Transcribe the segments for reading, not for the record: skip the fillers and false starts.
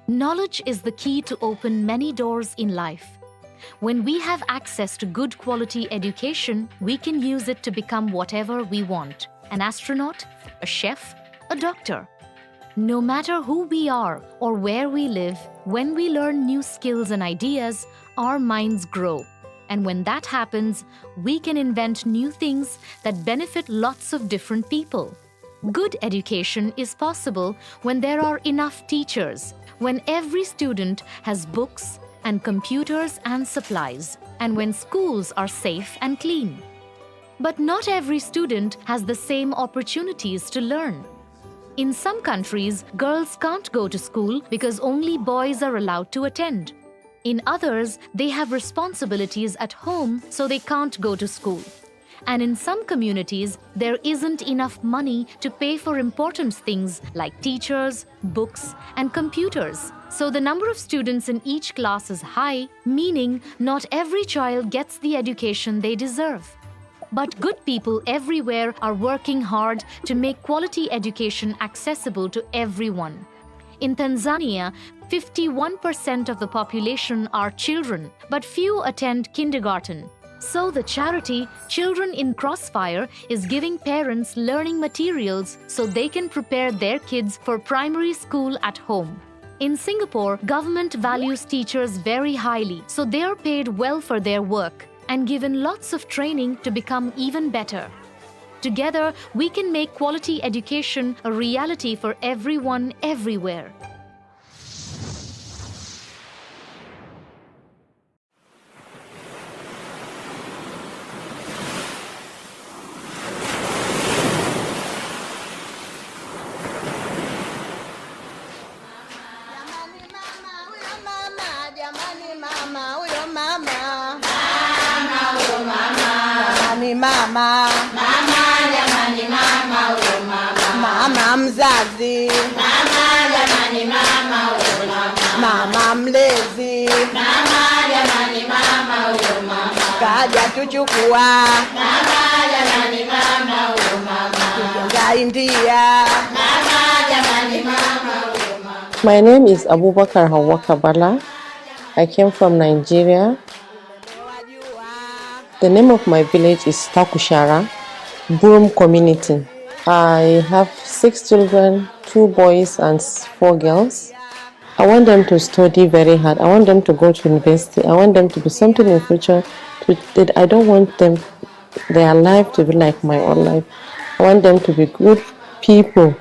Knowledge is the key to open many doors in life. When we have access to good quality education, we can use it to become whatever we want: an astronaut, a chef, a doctor. No matter who we are or where we live, when we learn new skills and ideas, our minds grow. And when that happens, we can invent new things that benefit lots of different people. Good education is possible when there are enough teachers, when every student has books and computers and supplies, and when schools are safe and clean. But not every student has the same opportunities to learn. In some countries, girls can't go to school because only boys are allowed to attend. In others, they have responsibilities at home, so they can't go to school. And in some communities, there isn't enough money to pay for important things like teachers, books, and computers. So the number of students in each class is high, meaning not every child gets the education they deserve. But good people everywhere are working hard to make quality education accessible to everyone. In Tanzania, 51% of the population are children, but few attend kindergarten. So the charity Children in Crossfire is giving parents learning materials so they can prepare their kids for primary school at home. In Singapore, government values teachers very highly, so they are paid well for their work and given lots of training to become even better. Together, we can make quality education a reality for everyone, everywhere. Mama mzazi, mama mlezi, kaja tuchukua, tujenga India. My name is Abubakar Hawa Kabala. I came from Nigeria. The name of my village is Takushara, Burum community. I have 6 children, 2 boys and 4 girls. I want them to study very hard. I want them to go to university. I want them to be something in the future. I don't want their life to be like my own life. I want them to be good people.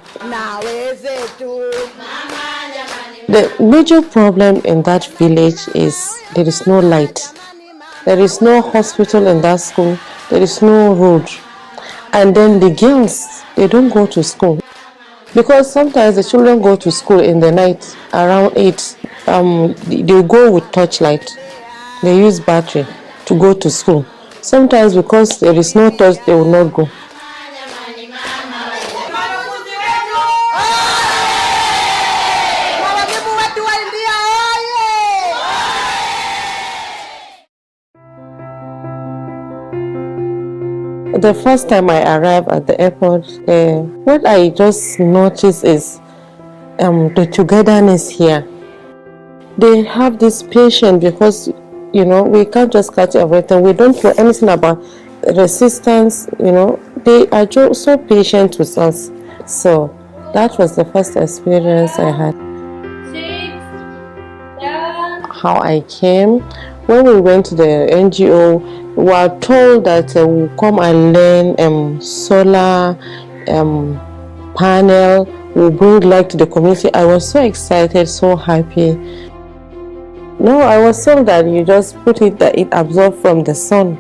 The major problem in that village is there is no light. There is no hospital in that school. There is no road. And then the girls, they don't go to school. Because sometimes the children go to school in the night around 8. They go with torchlight. They use battery to go to school. Sometimes because there is no torch, they will not go. The first time I arrived at the airport, what I just noticed is the togetherness here. They have this patience because, we can't just catch everything. We don't know anything about resistance, They are just so patient with us. So that was the first experience I had. 6, 7. How I came, when we went to the NGO, we were told that we'll come and learn solar panel, we'll bring light to the community. I was so excited, so happy. No, I was told that you just put it, that it absorbs from the sun,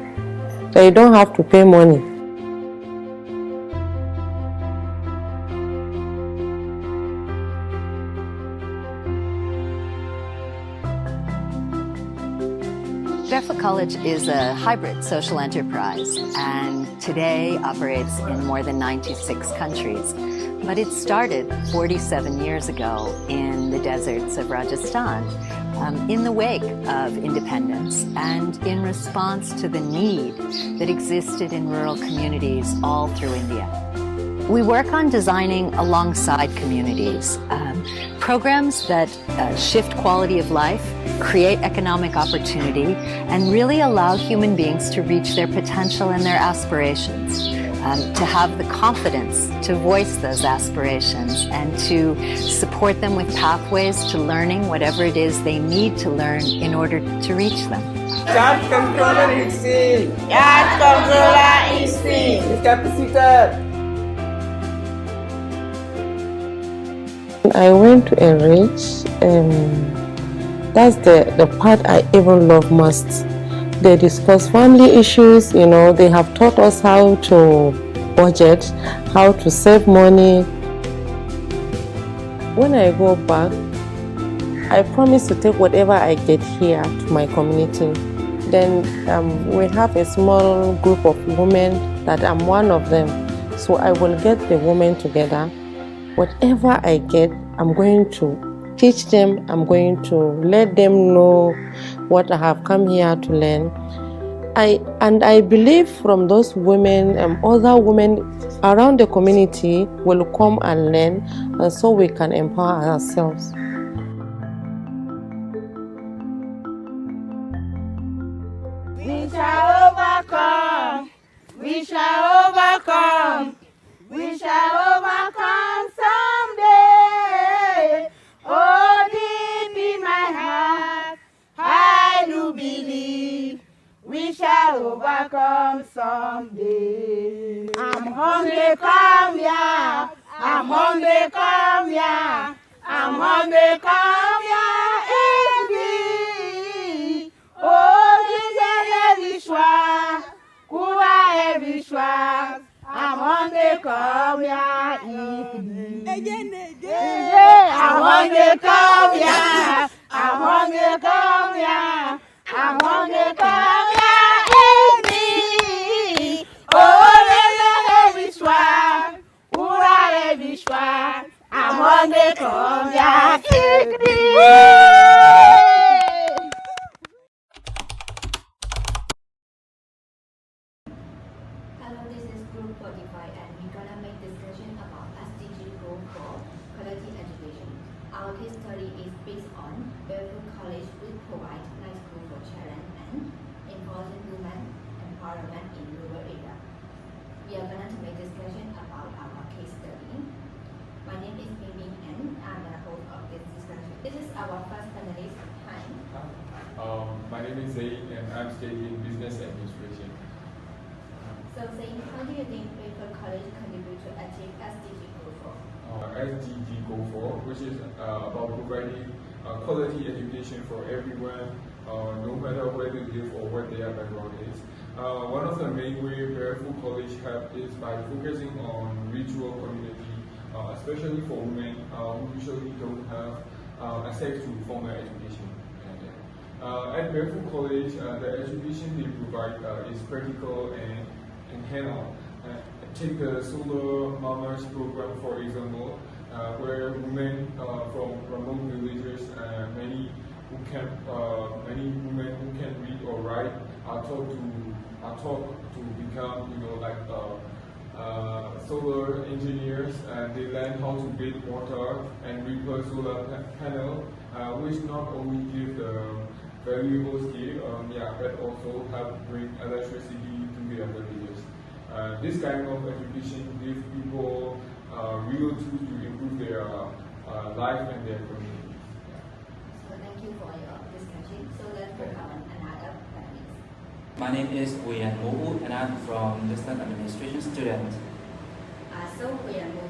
that you don't have to pay money. Jeffa College is a hybrid social enterprise and today operates in more than 96 countries. But it started 47 years ago in the deserts of Rajasthan, in the wake of independence and in response to the need that existed in rural communities all through India. We work on designing alongside communities programs that shift quality of life, create economic opportunity, and really allow human beings to reach their potential and their aspirations. To have the confidence to voice those aspirations and to support them with pathways to learning whatever it is they need to learn in order to reach them. Charge controller is C. Charge controller is C. Capacitor. I went to Enrich. That's the part I even love most. They discuss family issues, they have taught us how to budget, how to save money. When I go back, I promise to take whatever I get here to my community. Then we have a small group of women that I'm one of them. So I will get the women together. Whatever I get, I'm going to teach them, I'm going to let them know what I have come here to learn. I believe from those women and other women around the community will come and learn, and so we can empower ourselves. We shall overcome. We shall overcome. We shall overcome someday. Oh, deep in my heart, I do believe we shall overcome someday. I'm hungry, come here. I'm hungry, come here. I'm hungry, come here. Eat me. Oh, this is every swag. Kuba every swag. I'm hungry, come here. Eat me. I'm hungry, come here. I'm hungry, come here. I'm hungry, come here. Eat me. Oh, there's every swag. Kuba every swag. I'm hungry, come here. Eat me. Hello, this is Group 45 and we're gonna make discussion about SDG goal for quality education. Our case study is based on Barefoot College will provide night school for children and empowering women empowerment in rural area. We are gonna make discussion about our case study. My name is Mimi and I'm the host of this discussion. This is our first panelist. Hi. My name is Zaid and I'm studying business administration. So Zain, how do you think Barefoot College contribute to achieve SDG goal 4? SDG Goal 4, which is about providing quality education for everyone, no matter where they live or what their background is. One of the main ways Barefoot College help is by focusing on ritual community, especially for women who usually don't have access to formal education. At Barefoot College, the education they provide is practical and hands-on. Take the Solar Mamas program for example, where women from remote villages, many women who can read or write are taught to become solar engineers, and they learn how to build water and repair solar panel, which not only give the valuable skill, but also help bring electricity to their villages. This kind of education gives people real tools to improve their life and their communities. So thank you for your discussion. So let's welcome another panelist. My name is Huyen Mu and I'm from Business Administration student. So Huyen Mu,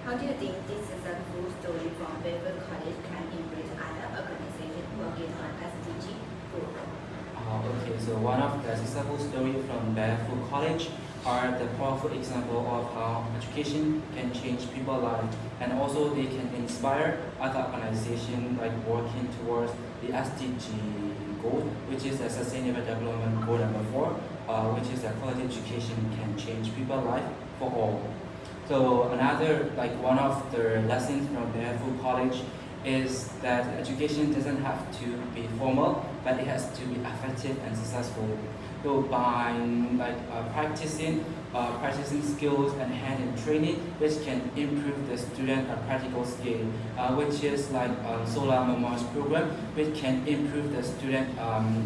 how do you think this successful story from Barefoot College can embrace other organizations working on SDG goals? Okay, so one of the successful stories from Barefoot College are the powerful example of how education can change people's lives, and also they can inspire other organizations like working towards the SDG goal, which is the Sustainable Development Goal number 4, which is that quality education can change people's life for all. So one of the lessons from Barefoot College is that education doesn't have to be formal, but it has to be effective and successful. So by practicing practicing skills and hand-in training, which can improve the student practical skill, which is like Solar Moments program, which can improve the student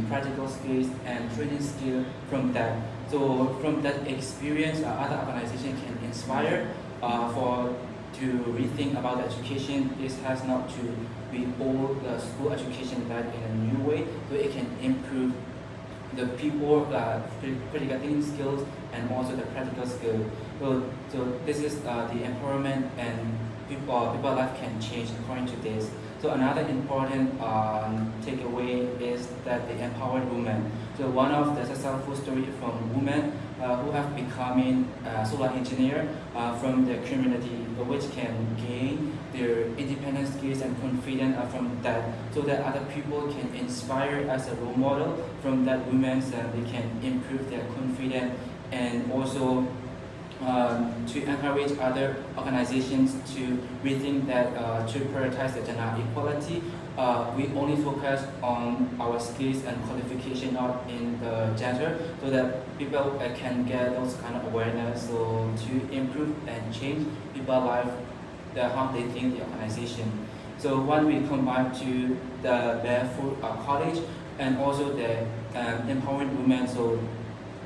practical skills and training skill from that. So from that experience, other organizations can inspire to rethink about education. This has not to be all the school education that in a new way, so it can improve the people critical thinking skills and also the practical skill. So this is the empowerment, and people life can change according to this. So another important takeaway is that the empowered women. So one of the successful story from women who have becoming solar engineer from the community, which can gain their independent skills and confidence from that, so that other people can inspire as a role model from that women, so they can improve their confidence, and also to encourage other organizations to rethink that to prioritize the gender equality. We only focus on our skills and qualification, not in the gender, so that people can get those kind of awareness, so to improve and change people's life, how they think the organization. So when we combine to the Barefoot College and also the empowering women, so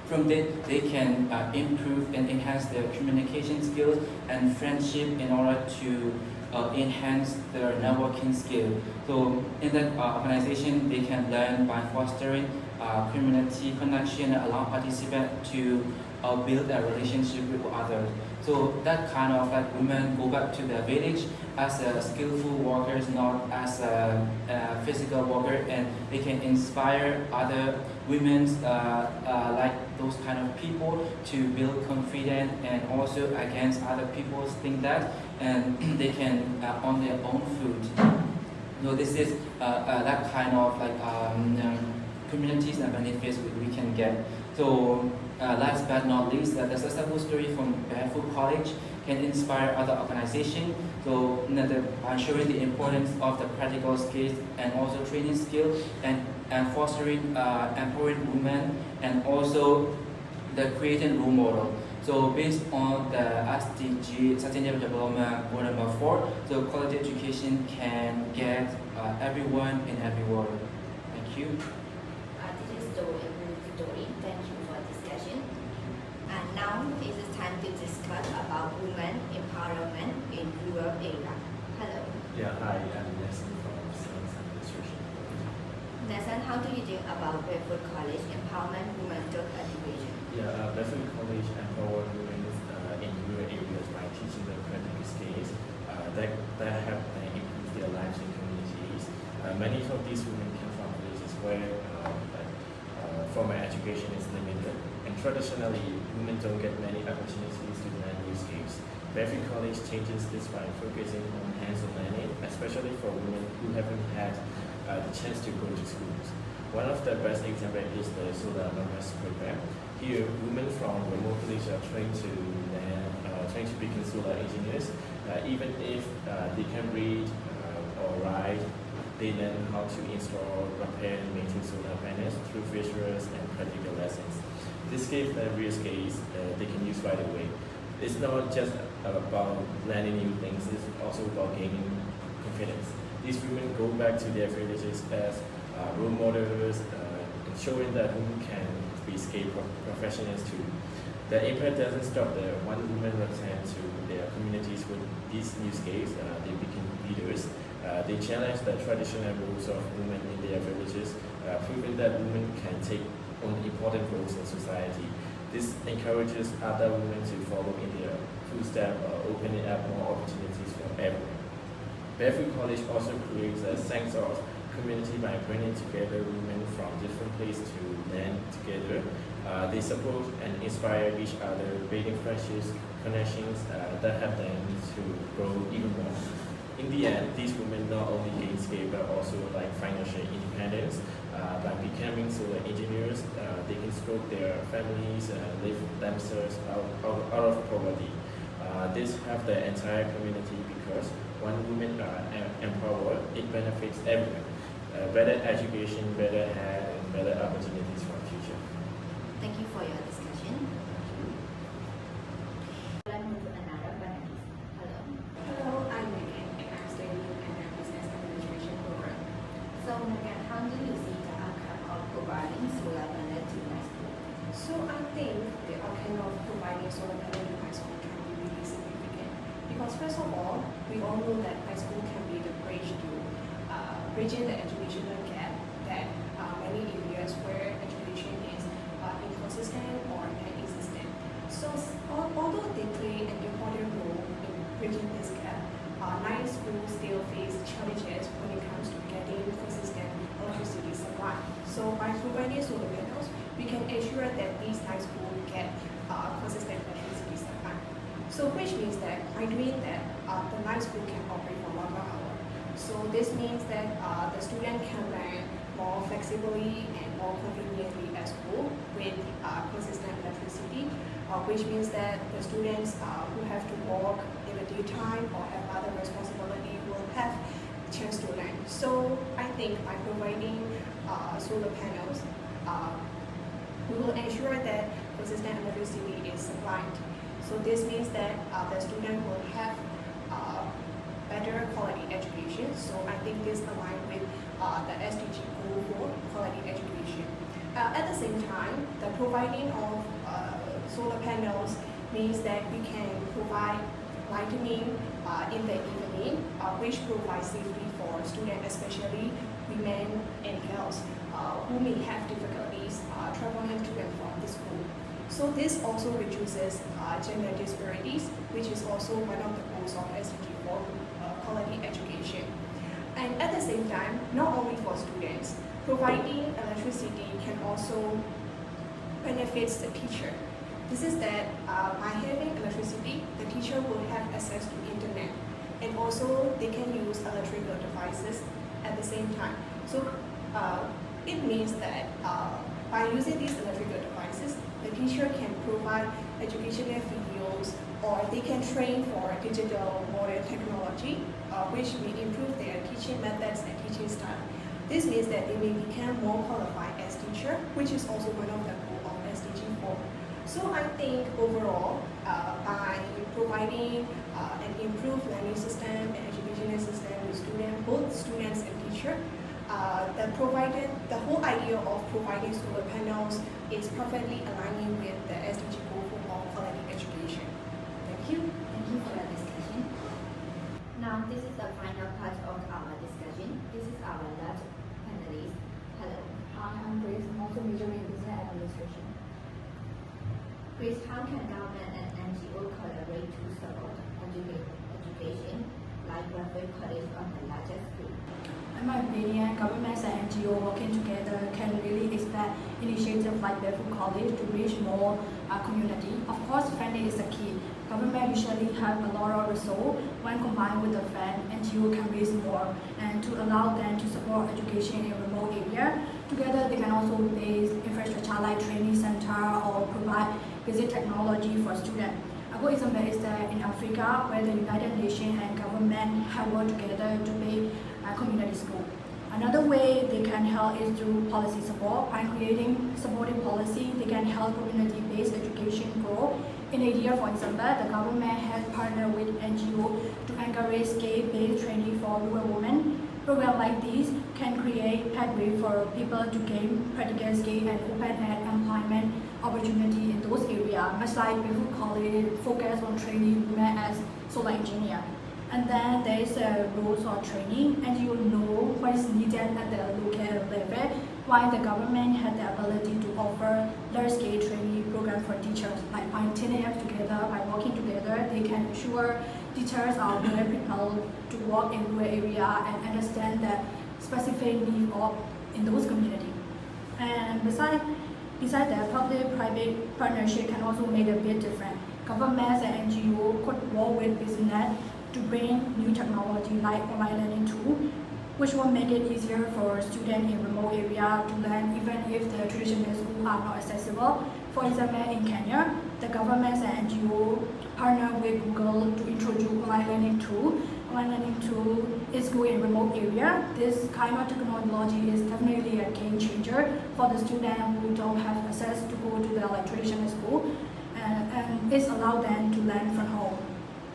from that, they can improve and enhance their communication skills and friendship in order to enhance their networking skill. So in that organization, they can learn by fostering community connection and allow participants to build a relationship with others. So that kind of like women go back to their village as a skillful workers, not as a physical worker, and they can inspire other women like those kind of people to build confidence, and also against other people think that, and they can on their own foot. So this is that kind of like communities and benefits we can get. So last but not least, the successful story from Barefoot College can inspire other organizations. So by showing the importance of the practical skills and also training skills, and fostering empowering women, and also the creating role model. So based on the SDG Sustainable Development Goal number 4, so quality education can get everyone in every world. Thank you. This is Story. Thank you for discussion. And now it is time to discuss about women empowerment in rural area. Hello. Yeah, hi, I'm Nelson from Science Administration. Nelson, how do you think about Barefoot College empowerment women through education? Yeah, Barefoot College empower women in rural areas by teaching them practical skills that help them improve their lives in communities. Many of these women come from villages where formal education is limited, and traditionally, women don't get many opportunities to learn new skills. Barefoot College changes this by focusing on hands-on learning, especially for women who haven't had the chance to go to schools. One of the best examples is the Solar Moments program. Here, women from remote villages are trained to become solar engineers. Even if they can read or write, they learn how to install, repair, and maintain solar panels through visuals and practical lessons. This gives them real skills they can use right away. It's not just about learning new things, it's also about gaining confidence. These women go back to their villages as role models, showing that women can be skilled professionals too. The impact doesn't stop there. One woman returns to their communities with these new skills, they become leaders. They challenge the traditional roles of women in their villages, proving that women can take on important roles in society. This encourages other women to follow in their footsteps, opening up more opportunities for everyone. Barefoot College also creates a sense of community by bringing together women from different places to learn together. They support and inspire each other, building friendships, connections that help them to grow even more. In the end, these women not only gain skill but also like financial independence. By becoming solar engineers, they can support their families and live themselves out of poverty. This helps the entire community because when women are empowered, it benefits everyone. Better education, better health, and better opportunities for the future. Thank you for your discussion. Thank you. because first of all, we all know that high school can be the bridge to bridging the educational gap that many areas where education is inconsistent or non-existent. So although they play an important role in bridging this gap, night schools still face challenges when it comes to getting consistent electricity supply. So by providing solar panels, we can ensure that these night schools get consistent electricity supply. So which means that by doing that, the night school can operate for longer hours. So this means that the student can learn more flexibly and more conveniently at school with consistent electricity, which means that the students who have to work in the daytime or have other responsibility will have a chance to learn. So I think by providing solar panels, we will ensure that consistent electricity is supplied. So this means that the student will have better quality education. So I think this aligns with the SDG goal for quality education. At the same time, the providing of solar panels means that we can provide lightning in the evening, which provides safety for students, especially women and girls who may have difficulties traveling to and from the school. So this also reduces gender disparities, which is also one of the goals of SDG for quality education. And at the same time, not only for students, providing electricity can also benefit the teacher. This is that by having electricity, the teacher will have access to internet, and also they can use electrical devices at the same time. So it means that by using these electrical devices, the teacher can provide educational videos, or they can train for digital modern technology, which may improve their teaching methods and teaching style. This means that they may become more qualified as teacher, which is also one of the goals of SDG 4. So I think overall, by providing an improved learning system and educational system to students, both students and teachers, the whole idea of providing solar panels is perfectly aligning with the SDG goal for quality education. Thank you. Thank you for your discussion. Now, this is the final part of our discussion. This is our last panelist. Hello. I'm Grace. I'm also majoring in business administration. Grace, how can government and NGO collaborate to support education like Bradford College on a larger scale? In my opinion, governments and NGO working together can really expand initiatives like Bradford College to reach more community. Of course, funding is the key. Government usually have a lot of resources. When combined with the fund, NGO can raise more and to allow them to support education in remote area. Together, they can also base infrastructure like training center or provide basic technology for students. A good example is that in Africa, where the United Nations and government have worked together to build a community school. Another way they can help is through policy support. By creating supporting policy, they can help community-based education grow. In India, for example, the government has partnered with NGO to encourage skill-based training for rural women. Programs like these can create pathway for people to gain practical skill and open employment opportunity in those areas, much like Bradford College focus on training women as solar engineer. And then there is a rules of training, and you know what is needed at the local level, while the government has the ability to offer large-scale training program for teachers. Like by teaming up together, by working together, they can ensure teachers are well prepared to work in rural area and understand the specific needs of in those communities. And besides that, public-private partnership can also make a big difference. Governments and NGO could work with business to bring new technology like online learning tool, which will make it easier for students in remote area to learn even if the traditional schools are not accessible. For example, in Kenya, the governments and NGO partner with Google to introduce online learning tool. Online learning tool is good in remote area. This kind of technology is definitely a game changer for the students who don't have access to go to the traditional school, and it's allowed them to learn from home.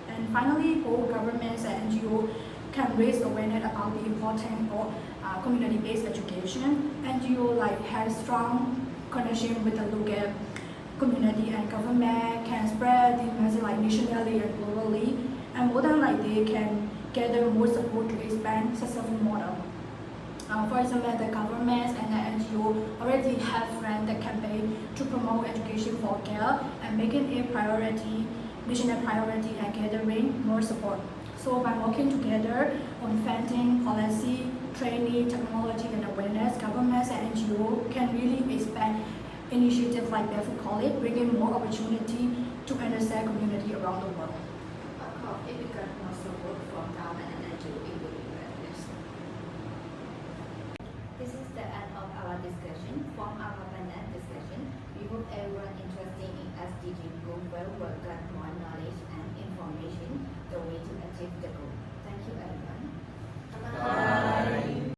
And finally, both governments and NGO can raise awareness about the importance of community-based education. NGO has strong connection with the local community, and government can spread the message nationally and globally. and more than like they can gather more support to expand successful model. For example, the governments and the NGO already have ran the campaign to promote education for girls and making it priority, national priority, and gathering more support. So by working together on funding, policy, training, technology, and awareness, governments and NGO can really expand initiatives like Barefoot College, bringing more opportunity to underserved community around the world. Of course, if we got more support from government and NGO, it would be better. This is the end of our discussion. From our panel discussion, we hope everyone interested in SDG Global will get more knowledge and information the way to achieve the goal. Thank you, everyone. Bye.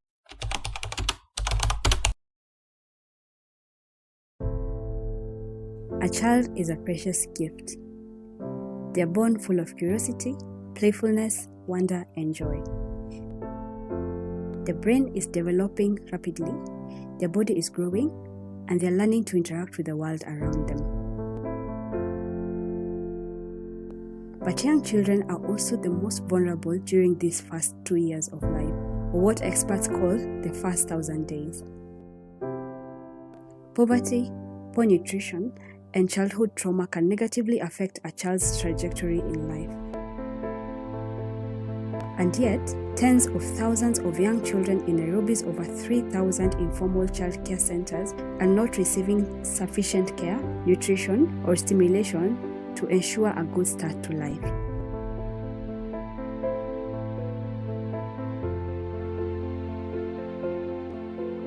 A child is a precious gift. They are born full of curiosity, playfulness, wonder, and joy. The brain is developing rapidly, their body is growing, and they are learning to interact with the world around them. But young children are also the most vulnerable during these first 2 years of life, or what experts call the first 1,000 days. Poverty, poor nutrition, and childhood trauma can negatively affect a child's trajectory in life. And yet, tens of thousands of young children in Nairobi's over 3,000 informal childcare centers are not receiving sufficient care, nutrition, or stimulation to ensure a good start to life.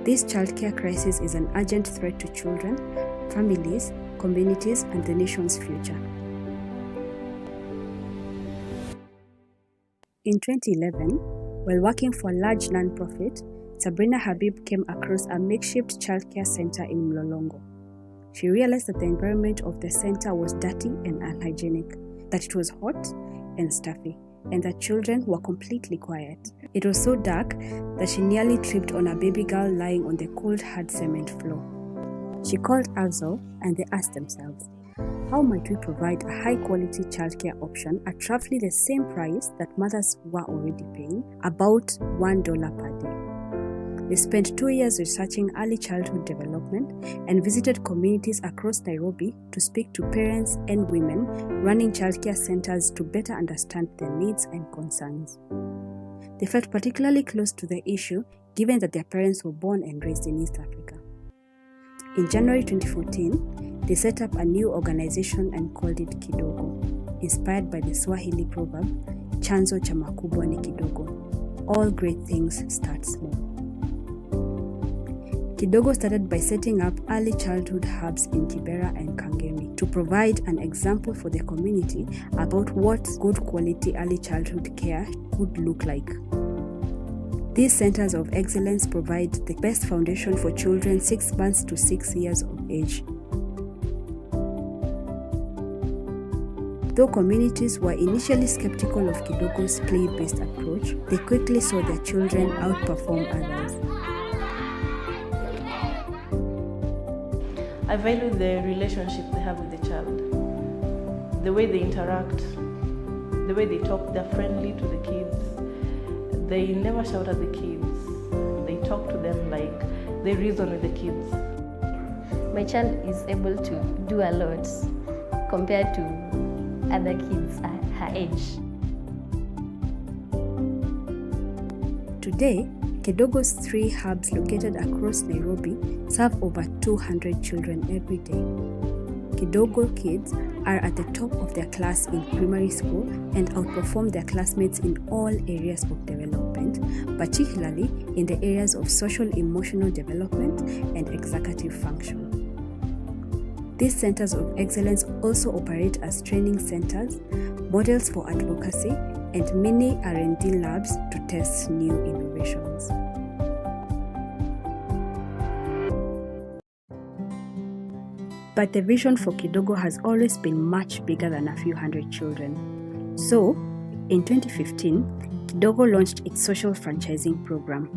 This childcare crisis is an urgent threat to children, families, communities, and the nation's future. In 2011, while working for a large non-profit, Sabrina Habib came across a makeshift childcare center in Mlolongo. She realized that the environment of the center was dirty and unhygienic, that it was hot and stuffy, and that children were completely quiet. It was so dark that she nearly tripped on a baby girl lying on the cold, hard cement floor. She called Afzal and they asked themselves, how might we provide a high-quality childcare option at roughly the same price that mothers were already paying, about $1 per day? They spent 2 years researching early childhood development and visited communities across Nairobi to speak to parents and women running childcare centers to better understand their needs and concerns. They felt particularly close to the issue given that their parents were born and raised in East Africa. In January 2014, they set up a new organization and called it Kidogo, inspired by the Swahili proverb, chanzo cha makubwa ni kidogo. All great things start small. Kidogo started by setting up early childhood hubs in Kibera and Kangemi to provide an example for the community about what good quality early childhood care could look like. These centers of excellence provide the best foundation for children 6 months to 6 years of age. Though communities were initially skeptical of Kidogo's play-based approach, they quickly saw their children outperform others. I value the relationship they have with the child, the way they interact, the way they talk. They're friendly to the kids. They never shout at the kids. They talk to them like they reason with the kids. My child is able to do a lot compared to other kids at her age. Today, Kidogo's 3 hubs located across Nairobi serve over 200 children every day. Kidogo kids are at the top of their class in primary school and outperform their classmates in all areas of development, particularly in the areas of social-emotional development and executive function. These centers of excellence also operate as training centers, models for advocacy, and mini R&D labs to test new innovations. But the vision for Kidogo has always been much bigger than a few hundred children. So, in 2015, Kidogo launched its social franchising program.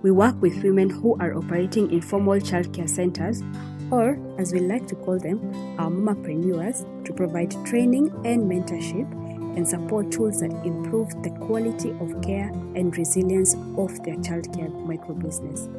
We work with women who are operating informal childcare centers, or as we like to call them, our mamapreneurs, to provide training and mentorship and support tools that improve the quality of care and resilience of their childcare microbusiness.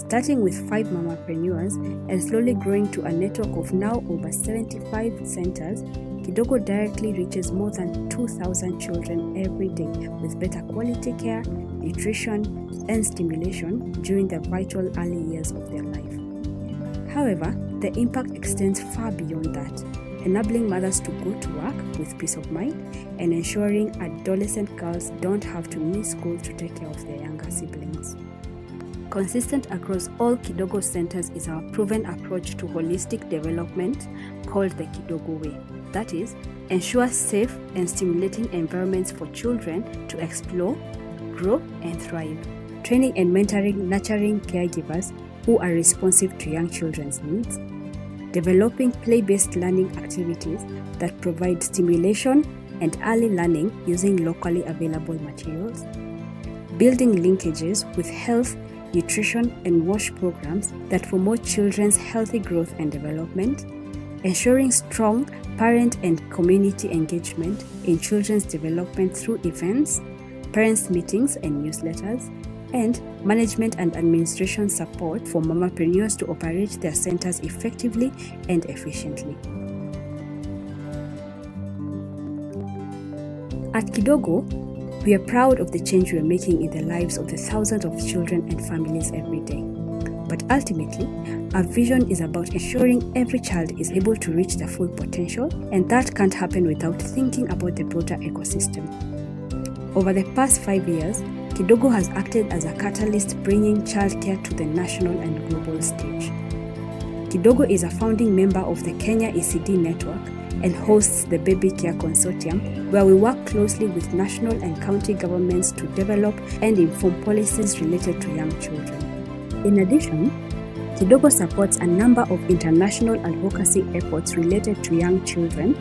Starting with 5 mamapreneurs and slowly growing to a network of now over 75 centers, Kidogo directly reaches more than 2,000 children every day with better quality care, nutrition, and stimulation during the vital early years of their life. However, the impact extends far beyond that, enabling mothers to go to work with peace of mind and ensuring adolescent girls don't have to miss school to take care of their younger siblings. Consistent across all Kidogo centers is our proven approach to holistic development called the Kidogo Way. That is, ensure safe and stimulating environments for children to explore, grow, and thrive. Training and mentoring nurturing caregivers who are responsive to young children's needs. Developing play-based learning activities that provide stimulation and early learning using locally available materials. Building linkages with health, nutrition, and WASH programs that promote children's healthy growth and development. Ensuring strong parent and community engagement in children's development through events, parents' meetings and newsletters, and management and administration support for mamapreneurs to operate their centers effectively and efficiently. At Kidogo, we are proud of the change we are making in the lives of the thousands of children and families every day. But ultimately, our vision is about ensuring every child is able to reach their full potential, and that can't happen without thinking about the broader ecosystem. Over the past 5 years, Kidogo has acted as a catalyst bringing childcare to the national and global stage. Kidogo is a founding member of the Kenya ECD network and hosts the Baby Care Consortium, where we work closely with national and county governments to develop and inform policies related to young children. In addition, Kidogo supports a number of international advocacy efforts related to young children,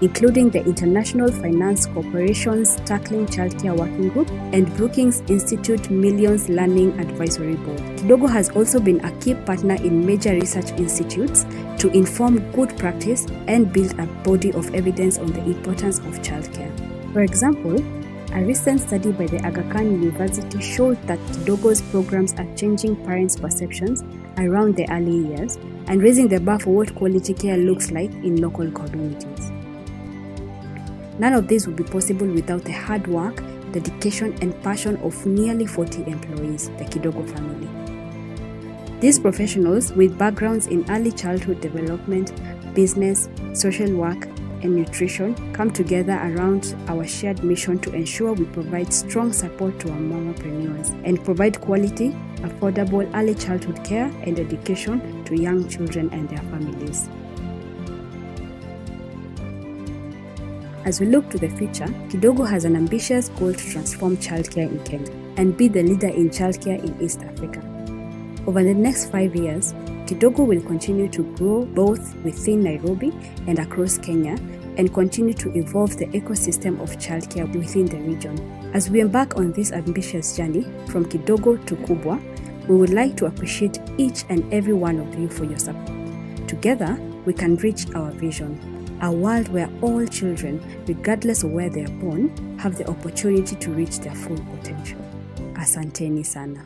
including the International Finance Corporation's Tackling Childcare Working Group and Brookings Institute Millions Learning Advisory Board. Kidogo has also been a key partner in major research institutes to inform good practice and build a body of evidence on the importance of childcare. For example, a recent study by the Aga Khan University showed that Kidogo's programs are changing parents' perceptions around the early years and raising the bar for what quality care looks like in local communities. None of this would be possible without the hard work, dedication, and passion of nearly 40 employees, the Kidogo family. These professionals, with backgrounds in early childhood development, business, social work, and nutrition, come together around our shared mission to ensure we provide strong support to our mamapreneurs and provide quality, affordable early childhood care and education to young children and their families. As we look to the future, Kidogo has an ambitious goal to transform childcare in Kenya and be the leader in childcare in East Africa. Over the next 5 years, Kidogo will continue to grow both within Nairobi and across Kenya and continue to evolve the ecosystem of childcare within the region. As we embark on this ambitious journey from Kidogo to Kubwa, we would like to appreciate each and every one of you for your support. Together, we can reach our vision, a world where all children, regardless of where they are born, have the opportunity to reach their full potential. Asanteni sana.